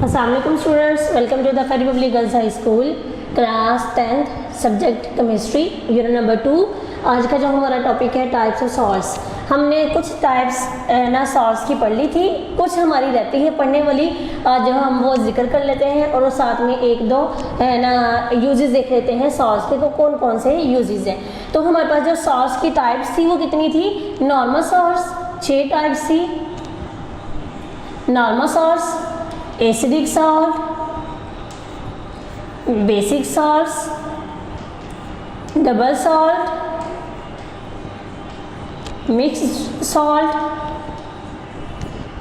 अस्सलाम वालेकुम students, welcome to the federal public girls high school class 10th subject chemistry unit number 2। आज का जो हमारा टॉपिक है टाइप्स ऑफ सॉल्ट्स। हमने कुछ टाइप्स ना सॉल्ट्स की पढ़ ली थी, कुछ हमारी रहती है पढ़ने वाली, आज हम वो जिक्र कर लेते हैं और साथ में एक दो ना यूजेस देख लेते हैं सॉल्ट्स के, तो कौन कौन से यूजेस हैं। तो हमारे पास जो सॉल्ट्स की टाइप्स थी वो कितनी थी? नॉर्मल सॉल्ट्स 6 टाइप्स थी, normal salts, acidic salt, basic salts, double salt, mixed salt,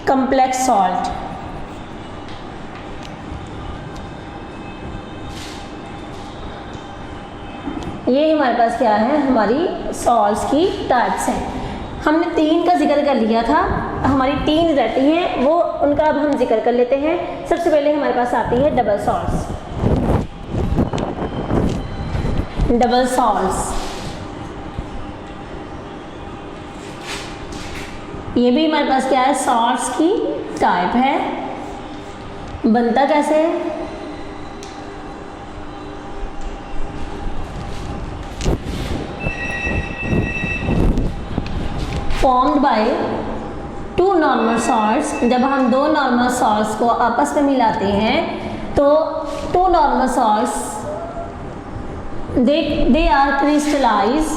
complex salt. ये हमारे पास क्या है, हमारी सॉल्ट्स की टाइप्स हैं। हमने 3 का जिक्र कर लिया था, हमारी 3 रहती हैं, वो उनका अब हम जिक्र कर लेते हैं। सबसे पहले हमारे पास आती है डबल सॉल्ट्स। डबल सॉल्ट्स ये भी हमारे पास क्या है, सॉल्ट्स की टाइप है। बनता कैसे है? Formed by 2 normal salts. जब हम 2 नॉर्मल सॉल्ट्स को आपस में मिलाते हैं तो 2 normal salts they are crystallized,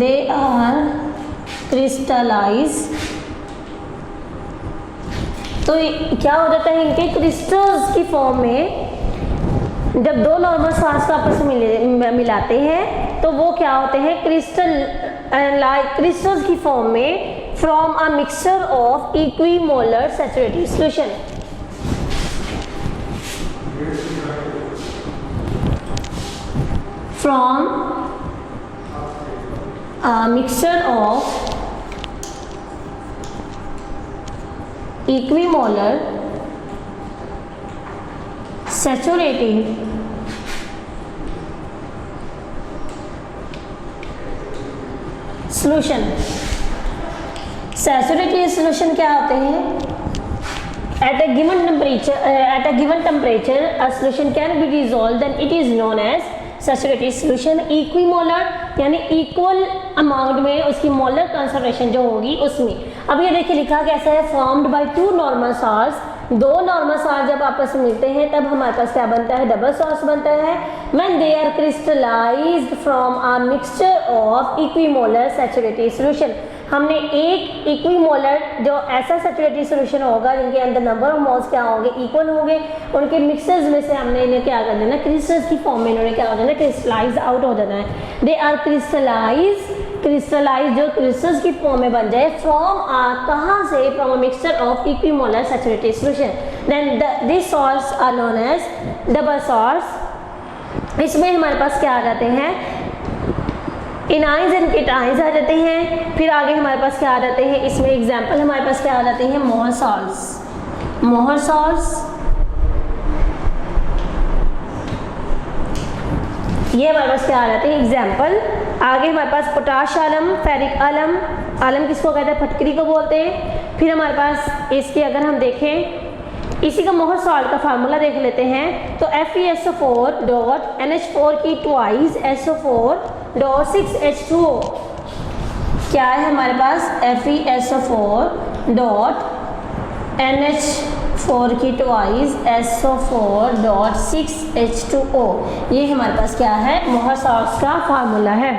they are crystallized। तो क्या हो जाता है, इनके क्रिस्टल्स की फॉर्म में जब 2 नॉर्मल सॉल्ट्स को आपस में मिलाते हैं तो वो क्या होते हैं, क्रिस्टल्स की फॉर्म में from a mixture of equimolar saturated solution. From a mixture of equimolar saturated solution. Saturated solution क्या होते हैं? At a given temperature, a solution can be dissolved, then it is known as saturated solution। Equimolar यानी equal amount में उसकी molar concentration जो होगी उसमें। अब ये देखिए लिखा कैसा है, formed by 2 normal salts. 2 normal salt जब आपस में मिलते हैं तब हमारे पास क्या बनता है, डबल सॉल्ट बनता है। When they are crystallized from a mixture of equimolar saturated solution। हमने एक इक्विमोलर जो ऐसा सैचुरेटेड सॉल्यूशन होगा जिनके अंदर नंबर ऑफ मोल्स क्या होंगे, इक्वल होंगे, उनके मिक्सर्स में से हमने इन्हें क्या कर देना, क्रिस्टल्स की फॉर्म में इन्होंने क्या हो जाना, क्रिस्टलाइज आउट हो जाना है। दे आर क्रिस्टलाइज जो क्रिस्टल्स की फॉर्म में बन जाए फ्रॉम कहाँ से, from a mixture of equimolar saturated solution. Then this salts are known as double salts. इसमें हमारे पास क्या आ जाते हैं, इनाइंस एंड केटाइंस आ जाते हैं। फिर आगे हमारे पास क्या आ जाते हैं, इसमें एग्जांपल हमारे पास क्या आ जाते हैं, मोहर सॉल्ट्स। मोहर सॉल्ट्स ये हमारे पास क्या आ जाते हैं, एग्जांपल। आगे हमारे पास पोटाश आलम, फेरिक आलम। आलम किसको कहते हैं, फटकरी को बोलते हैं। फिर हमारे पास इसके अगर हम देखें, इसी का मोहर सॉल्ट का फार्मूला देख लेते हैं। तो FeSO4 डॉट NH4 की ट्वाइस SO4 डॉट 6H2O क्या है हमारे पास, FeSO4 डॉट NH4 की ट्वाइस SO4 डॉट 6H2O। ये हमारे पास क्या है, मोहर सॉल्ट्स का फार्मूला है।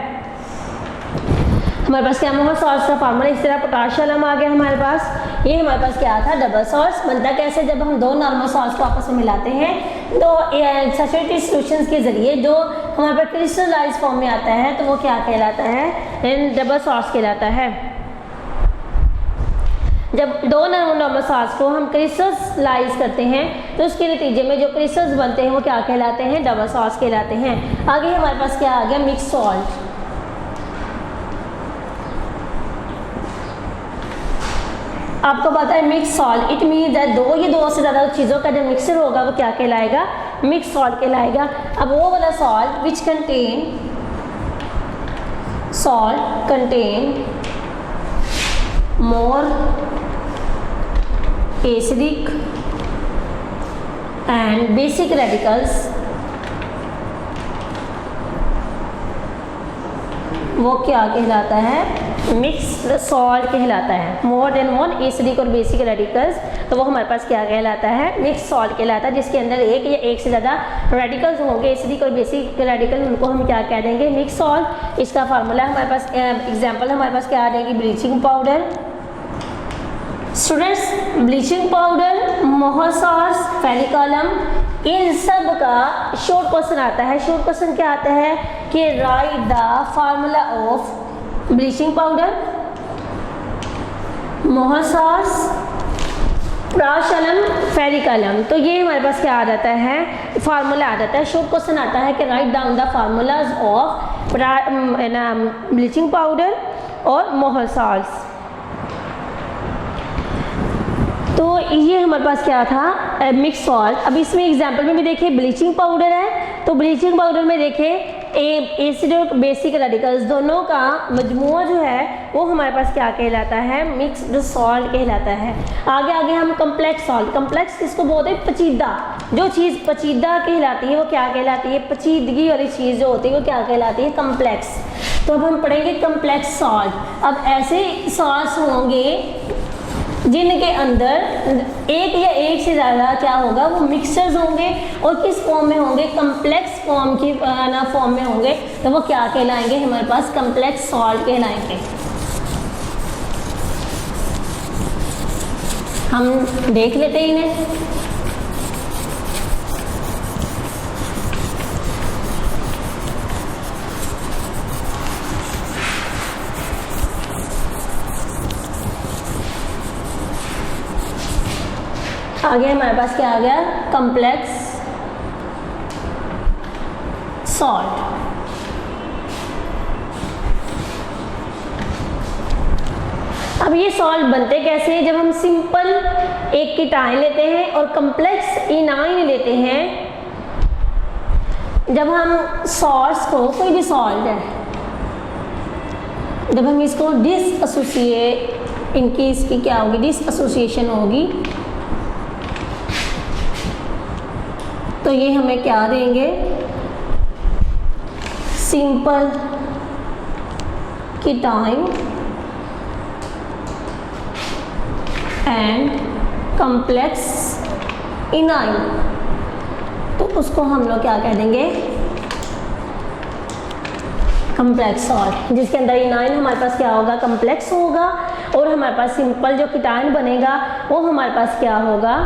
हमारे पास क्या, मोहर सॉल्ट्स का फार्मूला। इस तरह पोटाश आलम आ गया हमारे पास। ये हमारे पास क्या था, डबल सॉल्ट्स। बनता कैसे, जब हम 2 नॉर्मल सॉल्ट्स को आपस में मिलाते हैं तो सैचुरेटेड सॉल्यूशंस के जरिए जो हमारे पास क्रिस्टलाइज फॉर्म में आता है तो वो क्या कहलाता है, डबल सॉल्ट्स कहलाता है। जब 2 नॉर्मल सॉल्ट्स को हम क्रिस्टलाइज करते हैं तो उसके नतीजे में जो क्रिस्टल्स बनते हैं वो क्या कहलाते हैं, डबल सॉल्ट्स कहलाते हैं। आगे हमारे पास क्या आ गया, मिक्स सॉल्ट। आपको पता है mix salt, it means that 2 से ज़्यादा चीज़ों का जो मिक्सचर होगा वो क्या कहलाएगा, मिक्स सॉल्ट कहलाएगा। अब वो वाला salt which contain more acidic and basic radicals वो क्या कहलाता है, मिक्स्ड सॉल्ट कहलाता है। मोर देन वन एसिडिक और बेसिक रेडिकल्स, तो वो हमारे पास क्या कहलाता है, मिक्स सॉल्ट कहलाता है, जिसके अंदर एक या एक से ज़्यादा रेडिकल्स होंगे, एसिडिक और बेसिक रेडिकल, उनको हम क्या कह देंगे, मिक्स सॉल्ट। इसका फार्मूला हमारे पास, एग्जाम्पल हमारे पास क्या आ जाएगी, bleaching powder. Students, bleaching powder, मोहर सॉस, फेनिकलम, इन सब का शॉर्ट क्वेश्चन आता है। शॉर्ट क्वेश्चन क्या आता है कि right the formula of bleaching powder, मोहर सॉस, प्राशलम, फेनिकलम। तो ये हमारे पास क्या आ जाता है, फार्मूला आ जाता है। शॉर्ट क्वेश्चन आता है कि right down the formulas of bleaching powder और मोहर सॉस। तो ये हमारे पास क्या था, मिक्स सॉल्ट। अब इसमें एग्जांपल में भी देखिए ब्लीचिंग पाउडर है, तो ब्लीचिंग पाउडर में देखिए एसिड और बेसिक रेडिकल्स दोनों का मजमुआ जो है वो हमारे पास क्या कहलाता है, मिक्स्ड सॉल्ट कहलाता है। आगे आगे हम कम्प्लेक्स सॉल्ट, कम्प्लेक्स किसको बोलते हैं, पचीदा। जो चीज़ पचीदा कहलाती है वो क्या कहलाती है, पचीदगी वाली चीज़ जो होती है वो क्या कहलाती है, कम्प्लेक्स। तो अब हम पढ़ेंगे कम्प्लेक्स सॉल्ट। अब ऐसे सॉल्ट्स होंगे जिनके अंदर एक या एक से ज़्यादा क्या होगा, वो मिक्सचर्स होंगे, और किस फॉर्म में होंगे, कम्प्लेक्स फॉर्म की फॉर्म में होंगे, तो वो क्या कहलाएंगे, हमारे पास कम्प्लेक्स सॉल्ट कहलाएंगे। हम देख लेते हैं इन्हें। आगे हमारे पास क्या आ गया, कम्प्लेक्स सॉल्ट। अब ये सॉल्ट बनते कैसे हैं, जब हम सिंपल एक कीटाइन लेते हैं और कम्प्लेक्स इनाइन लेते हैं। जब हम सॉल्ट्स को, कोई भी सॉल्ट है, जब हम इसको डिसएसोसिएट, इनकी इसकी क्या होगी, डिसएसोसिएशन होगी, तो ये हमें क्या देंगे, सिंपल कीटाइन एंड कम्प्लेक्स इनाइन। तो उसको हम लोग क्या कह देंगे, कम्प्लेक्स सॉल्ट, जिसके अंदर इनाइन हमारे पास क्या होगा, कम्प्लेक्स होगा, और हमारे पास सिंपल जो कीटाइन बनेगा वो हमारे पास क्या होगा,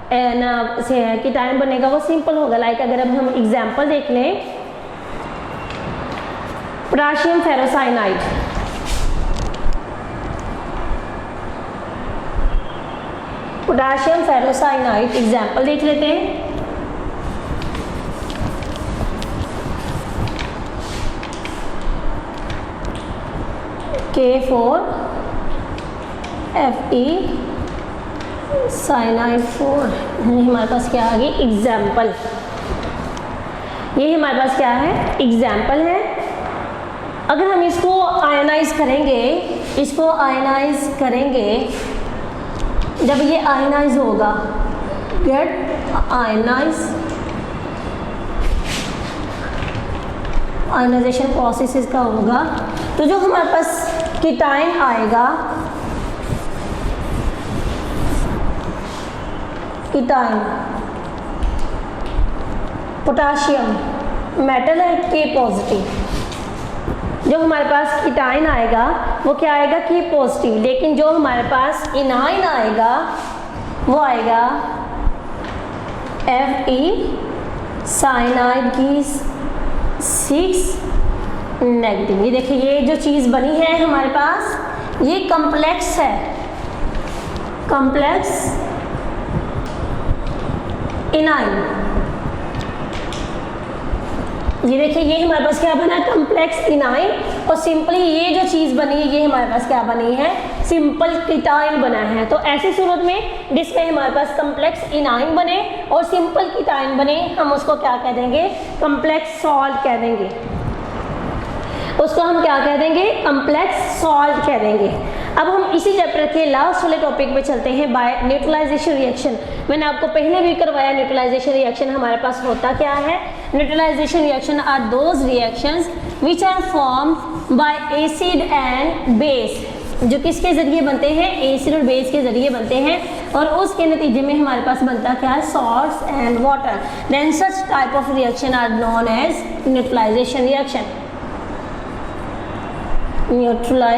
कीटाइन बनेगा वो सिंपल होगा। लाइक अगर अब हम एग्जांपल देख लें, potassium ferrocyanide, potassium ferrocyanide example देख लेते हैं। K4 Fe साइनाइड 4, हमारे पास क्या आ गई, एग्जाम्पल। ये हमारे पास क्या है, एग्जाम्पल है। अगर हम इसको आयनाइज करेंगे, इसको आयनाइज करेंगे, जब ये आयनाइज होगा, गेट आयनाइज, आयनाइजेशन प्रोसेस इसका होगा, तो जो हमारे पास कीटाइन आएगा, कीटाइन पोटाशियम मेटल है के पॉजिटिव, जो हमारे पास कीटाइन आएगा वो क्या आएगा, के पॉजिटिव। लेकिन जो हमारे पास इनाइन आएगा वो आएगा Fe साइनाइड की 6 नेगेटिव। ये देखिए, ये जो चीज़ बनी है हमारे पास, ये कम्प्लेक्स है, कम्प्लेक्स इनाइन। ये देखिए, ये हमारे पास क्या बना, कम्प्लेक्स इनाइन, और सिंपली ये जो चीज़ बनी है ये हमारे पास क्या बनी है, सिंपल कीटाइन बना है। तो ऐसी सूरत में जिसमें हमारे पास कम्प्लेक्स इनाइन बने और सिंपल कीटाइन बने, हम उसको क्या कह देंगे, कम्प्लेक्स सॉल्ट कह देंगे। उसको हम क्या कह देंगे, कॉम्प्लेक्स सॉल्ट कह देंगे। अब हम इसी चैप्टर के लास्ट वाले टॉपिक पे चलते हैं, बाय न्यूट्रलाइजेशन रिएक्शन। मैंने आपको पहले भी करवाया न्यूट्रलाइजेशन रिएक्शन हमारे पास होता क्या है। Neutralization reaction are those reactions which are formed by acid and base, जो किसके जरिए बनते हैं, एसिड और बेस के जरिए बनते हैं, और उसके नतीजे में हमारे पास बनता क्या है, salts and water. Then such type of reaction are known as neutralization reaction. Neutralization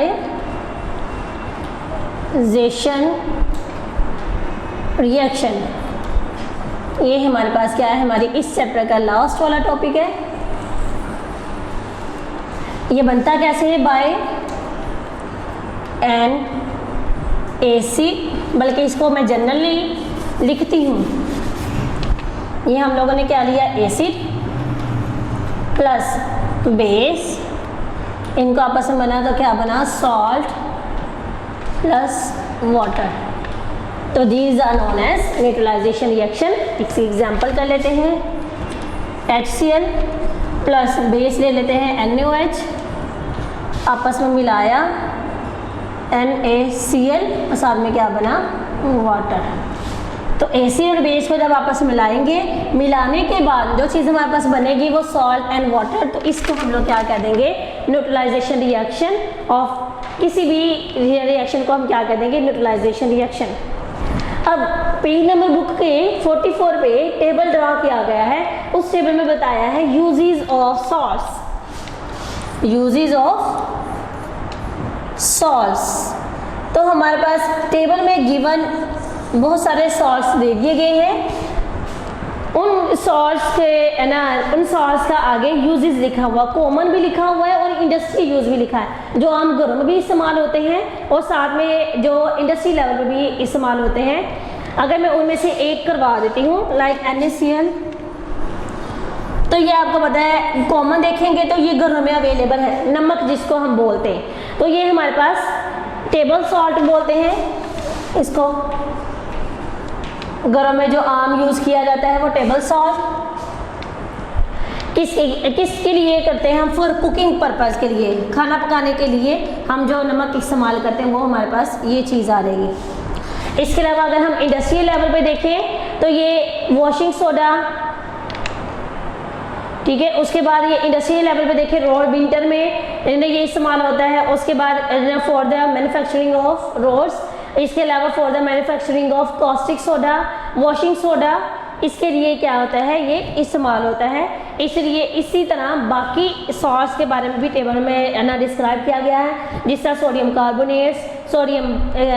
reaction, ये हमारे पास क्या है, हमारी इस चैप्टर का लास्ट वाला टॉपिक है। ये बनता कैसे है, बाय एन एसिड, बल्कि इसको मैं जनरली लिखती हूँ, ये हम लोगों ने क्या लिया, एसिड प्लस बेस, इनको आपस में बना तो क्या बना, सॉल्ट प्लस वाटर। तो these are known as neutralization reaction. इसकी एग्जांपल कर लेते हैं, HCl प्लस बेस ले लेते हैं NaOH, आपस में मिलाया NaCl और साथ में क्या बना, वाटर। तो एसिड और बेस को जब आपस में मिलाएंगे, मिलाने के बाद जो चीज़ हमारे पास बनेगी वो सॉल्ट एंड वाटर, तो इसको हम लोग क्या कह देंगे, न्यूट्रलाइजेशन रिएक्शन ऑफ किसी भी रिएक्शन को हम क्या कह देंगे, न्यूट्रलाइजेशन रिएक्शन। अब पेज नंबर बुक के 44 पे टेबल ड्रा किया गया है, उस टेबल में बताया है uses of salts, uses of salts. तो हमारे पास टेबल में गिवन बहुत सारे सॉल्ट्स दे दिए गए हैं, उन सॉल्ट्स के ना, उन सॉल्ट्स का आगे यूजेस लिखा हुआ, कॉमन भी लिखा हुआ है और इंडस्ट्री यूज भी लिखा है, जो आम घरों में भी इस्तेमाल होते हैं और साथ में जो इंडस्ट्री लेवल पे भी इस्तेमाल होते हैं। अगर मैं उनमें से एक करवा देती हूँ, लाइक NaCl, तो ये आपको पता है कॉमन देखेंगे तो ये घरों में अवेलेबल है, नमक जिसको हम बोलते हैं, तो ये हमारे पास टेबल सॉल्ट बोलते हैं इसको, घरों में जो आम यूज किया जाता है वो टेबल सॉल्ट। किसके लिए करते हैं हम, फॉर कुकिंग पर्पस के लिए, खाना पकाने के लिए हम जो नमक इस्तेमाल करते हैं वो हमारे पास ये चीज़ आ रहेगी। इसके अलावा अगर हम इंडस्ट्रियल लेवल पे देखें तो ये वॉशिंग सोडा, ठीक है। उसके बाद ये इंडस्ट्रियल लेवल पे देखें, रोड विंटर में ये इस्तेमाल होता है। उसके बाद for the manufacturing of rods, इसके अलावा for the manufacturing of caustic soda, washing soda, इसके लिए क्या होता है, ये इस्तेमाल होता है। इसलिए इसी तरह बाकी सॉल्ट्स के बारे में भी टेबल में ना डिस्क्राइब किया गया है, जिस तरह सोडियम कार्बोनेट्स, सोडियम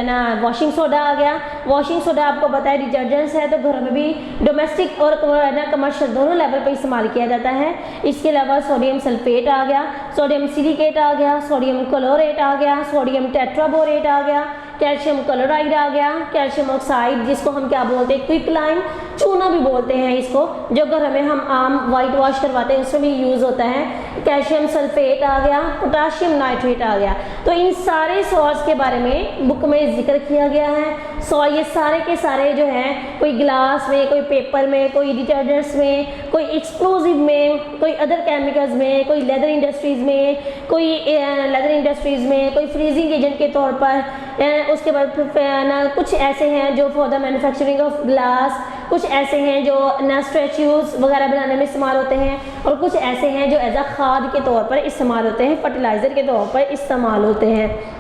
ना वॉशिंग सोडा आ गया। वॉशिंग सोडा आपको पता है डिटर्जेंट्स है, तो घरों में भी डोमेस्टिक और ना कमर्शियल दोनों लेवल पे इस्तेमाल किया जाता है। इसके अलावा सोडियम सल्फेट आ गया, सोडियम सिलिकेट आ गया, सोडियम क्लोरेट आ गया, सोडियम टेट्राबोरेट आ गया, कैल्शियम क्लोराइड आ गया, कैल्शियम ऑक्साइड जिसको हम क्या बोलते हैं, क्विकलाइन, चूना भी बोलते हैं इसको, जो घर में हम आम वाइट वॉश करवाते हैं उसमें भी यूज़ होता है। कैल्शियम सल्फेट आ गया, पोटाशियम नाइट्रेट आ गया। तो इन सारे सॉल्ट्स के बारे में बुक में जिक्र किया गया है। ये सारे के सारे जो हैं, कोई ग्लास में, कोई पेपर में, कोई डिटर्जेंट्स में, कोई एक्सप्लोजिव में, कोई अदर केमिकल्स में, कोई लेदर इंडस्ट्रीज़ में, कोई लेदर इंडस्ट्रीज़ में, कोई फ्रीजिंग एजेंट के तौर पर। उसके बाद ना कुछ ऐसे हैं जो for the manufacturing of glass, कुछ ऐसे हैं जो ना स्टैच्यूज वगैरह बनाने में इस्तेमाल होते हैं, और कुछ ऐसे हैं जो एज अ खाद के तौर पर इस्तेमाल होते हैं, फर्टिलाइज़र के तौर पर इस्तेमाल होते हैं।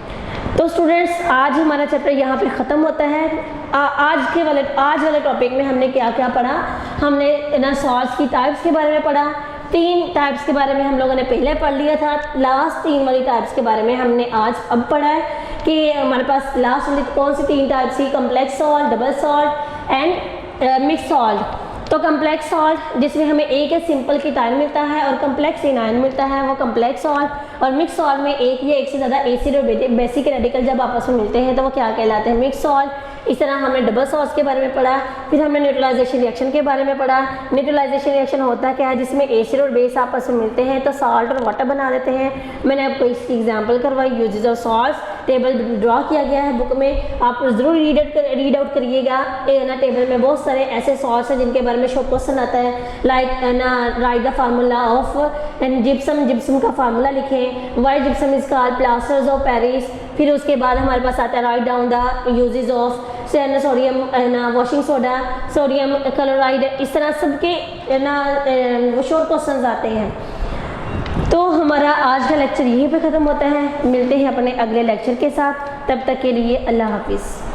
तो स्टूडेंट्स, आज हमारा चैप्टर यहाँ पे ख़त्म होता है। आज वाले टॉपिक में हमने क्या क्या पढ़ा, हमने ना सॉल्ट्स की टाइप्स के बारे में पढ़ा। 3 टाइप्स के बारे में हम लोगों ने पहले पढ़ लिया था, लास्ट 3 वाली टाइप्स के बारे में हमने आज अब पढ़ा है कि हमारे पास लास्ट वाली कौन सी 3 टाइप्स थी, complex salt, double salt and mix salt. तो कम्प्लेक्स सॉल्ट जिसमें हमें एक सिंपल कीटाणु मिलता है और कम्प्लेक्स एनायन मिलता है, वो कम्प्लेक्स सॉल्ट। और मिक्स सॉल्ट में एक या एक से ज़्यादा एसिड और बेसिक रेडिकल जब आपस में मिलते हैं तो वो क्या कहलाते हैं, मिक्स सॉल्ट। इस तरह हमने डबल सॉल्ट्स के बारे में पढ़ा। फिर हमने न्यूट्रलाइजेशन रिएक्शन के बारे में पढ़ा। न्यूट्रलाइजेशन रिएक्शन होता क्या है, जिसमें एसिड और बेस आपस में मिलते हैं तो सॉल्ट और वाटर बना देते हैं। मैंने आपको इसकी एग्जाम्पल करवाई, uses of salts. Table draw किया गया है बुक में, आप ज़रूर रीड आउट करिएगा। ये ना टेबल में बहुत सारे ऐसे सॉल्ट्स हैं जिनके बारे में शॉर्ट क्वेश्चन आता है, लाइक ना write the formula of and gypsum, gypsum का फार्मूला लिखें, why gypsum is called plasters of Paris. फिर उसके बाद हमारे पास आता है write down the uses of sodium ना वॉशिंग सोडा, सोडियम क्लोराइड, इस तरह सबके ना वो शॉर्ट क्वेश्चन आते हैं। तो हमारा आज का लेक्चर यहीं पे ख़त्म होता है, मिलते हैं अपने अगले लेक्चर के साथ, तब तक के लिए अल्लाह हाफिज़।